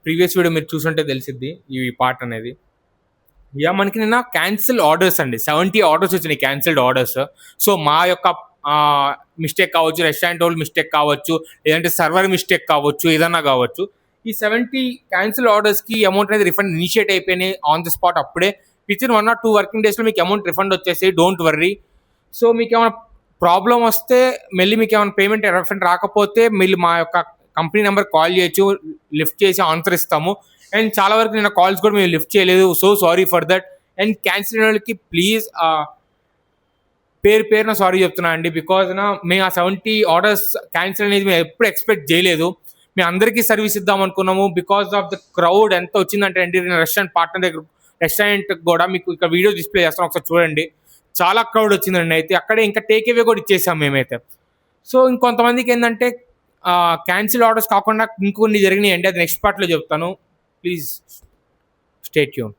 Previous video మీరు చూసుంటే తెలిసిద్ది ఈ పార్ట్ అనేది. మనకి నిన్న క్యాన్సిల్ ఆర్డర్స్ అండి, 70 ఆర్డర్స్ వచ్చినాయి, క్యాన్సిల్డ్ ఆర్డర్స్. సో మా యొక్క మిస్టేక్ కావచ్చు, రెస్టారెంట్ వాళ్ళు మిస్టేక్ కావచ్చు, లేదంటే సర్వర్ మిస్టేక్ కావచ్చు, ఏదన్నా కావచ్చు. ఈ 70 క్యాన్సిల్ ఆర్డర్స్కి అమౌంట్ అనేది రిఫండ్ ఇనిషియేట్ అయిపోయినాయి ఆన్ ది స్పాట్. అప్పుడే విత్ ఇన్ 1 or 2 వర్కింగ్ డేస్లో మీకు అమౌంట్ రిఫండ్ వచ్చేసి, డోంట్ వర్రీ. సో మీకు ఏమైనా ప్రాబ్లం వస్తే, మళ్ళీ మీకు ఏమైనా పేమెంట్ రిఫండ్ రాకపోతే మళ్ళీ మా యొక్క కంపెనీ నెంబర్ కాల్ చేయొచ్చు, లిఫ్ట్ చేసి ఆన్సర్ ఇస్తాము. అండ్ చాలా వరకు నేను కాల్స్ కూడా మేము లిఫ్ట్ చేయలేదు, so sorry for that. And cancel వాళ్ళకి ప్లీజ్ పేరున సారీ చెప్తున్నా అండి, బికాజ్ మేము ఆ 70 ఆర్డర్స్ క్యాన్సిల్ అనేది మేము ఎప్పుడు ఎక్స్పెక్ట్ చేయలేదు. మేము అందరికీ సర్వీస్ ఇద్దాం అనుకున్నాము. బికాస్ ఆఫ్ ద క్రౌడ్ ఎంత వచ్చిందంటే అండి, రెస్టారెంట్ పార్ట్నర్ దగ్గర, రెస్టారెంట్ కూడా మీకు ఇక్కడ వీడియో డిస్ప్లే చేస్తాం, ఒకసారి చూడండి. చాలా క్రౌడ్ వచ్చిందండి. అయితే అక్కడే ఇంకా టేక్ అవే కూడా ఇచ్చేసాం మేమైతే. సో ఇంకొంతమందికి ఏంటంటే క్యాన్సిల్ ఆర్డర్స్ కాకుండా ఇంకొన్ని జరిగినాయి అండి, అది నెక్స్ట్ పార్ట్లో చెప్తాను. Please stay tune.